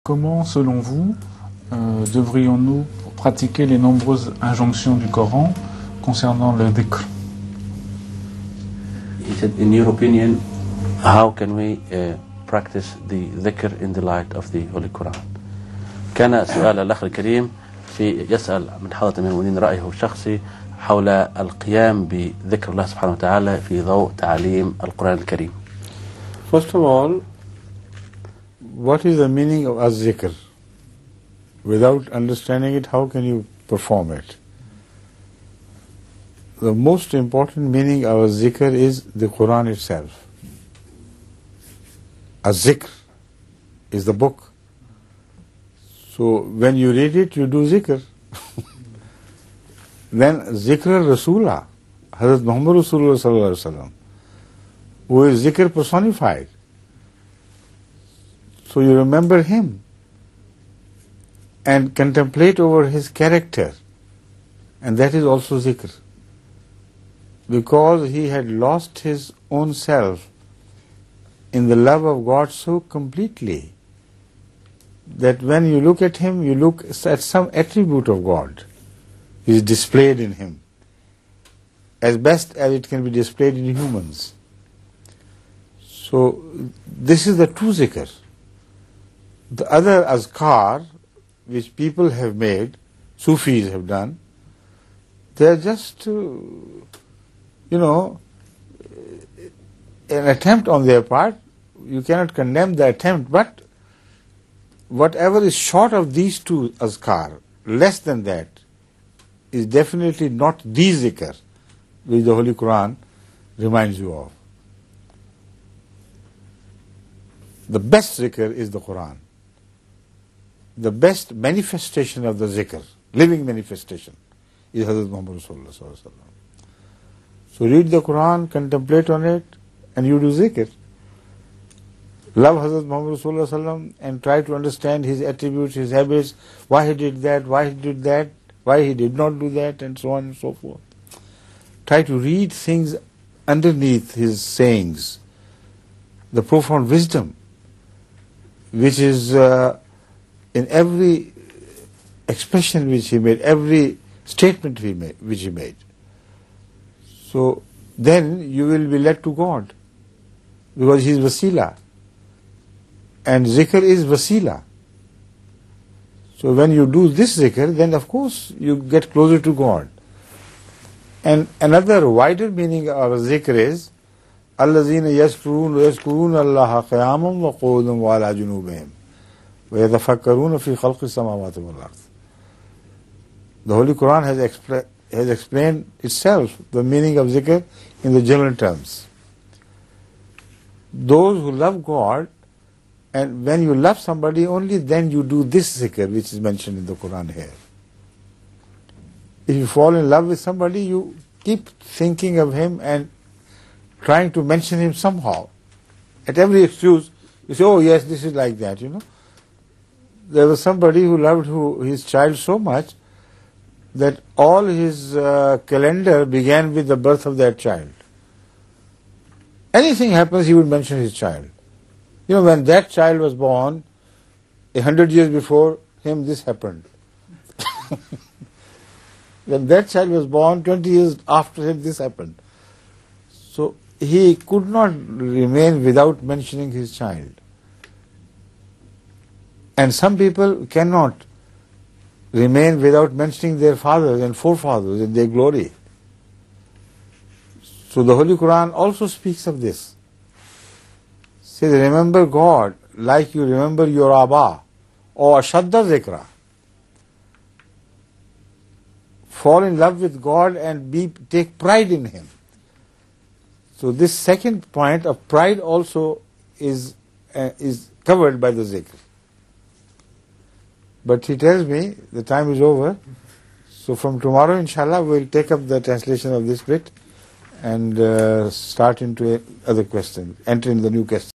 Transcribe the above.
Comment, selon vous, devrions-nous pratiquer les nombreuses injonctions du Coran concernant le dhikr? He said, in your opinion, how can we practice the dhikr in the light of the Holy Quran? كان سؤال الأخ الكريم يسأل من حضرة أمير المؤمنين رأيه الشخصي حول القيام بذكر الله سبحانه وتعالى في ضوء تعاليم القرآن الكريم. First of all, what is the meaning of az-zikr? Without understanding it, how can you perform it? The most important meaning of az-zikr is the Qur'an itself. Az-zikr is the book. So when you read it, you do zikr. Then zikr Rasulah, Hadhrat Muhammad Rasulullah sallallahu alaihi wasallam, who is zikr personified. So you remember him and contemplate over his character, and that is also zikr. Because he had lost his own self in the love of God so completely that when you look at him, you look at some attribute of God is displayed in him, as best as it can be displayed in humans. So this is the true zikr. The other azkar, which people have made, Sufis have done, they are just, an attempt on their part. You cannot condemn the attempt, but whatever is short of these two azkar, less than that, is definitely not the zikr which the Holy Quran reminds you of. The best zikr is the Quran. The best manifestation of the zikr, living manifestation, is Hadhrat Muhammad Rasulullah sallallahu alaihi wasallam. So read the Quran, contemplate on it, and you do zikr. Love Hadhrat Muhammad Rasulullah sallallahu alaihi wasallam and try to understand his attributes, his habits, why he did that, why he did that, why he did not do that, and so on and so forth. Try to read things underneath his sayings, the profound wisdom, which is in every expression which he made, every statement which he made. So then you will be led to God, because he is wasila, and zikr is wasila. So when you do this zikr, then of course you get closer to God. And another wider meaning of zikr is الَّذِينَ يَذْكُرُونَ اللَّهَ قِيَامًا وَقُعُودًا وَعَلَى جُنُوبِهِمْ وَيَتَفَكَّرُونَ فِي خَلْقِ السَّمَاوَاتِ وَالْأَرْضِ. The Holy Quran has explained itself the meaning of zikr in the general terms. Those who love God, and when you love somebody, only then you do this zikr which is mentioned in the Quran here. If you fall in love with somebody, you keep thinking of him and trying to mention him somehow. At every excuse, you say, oh yes, this is like that, There was somebody who loved his child so much that all his calendar began with the birth of that child. Anything happens, he would mention his child. When that child was born, 100 years before him, this happened. When that child was born, 20 years after him, this happened. So he could not remain without mentioning his child. And some people cannot remain without mentioning their fathers and forefathers in their glory. So the Holy Quran also speaks of this. Says, remember God like you remember your Abba, or Ashadda Zikra. Fall in love with God and take pride in Him. So this second point of pride also is covered by the zikr. But he tells me the time is over. So from tomorrow, inshallah, we'll take up the translation of this bit and start into other questions, enter in the new question.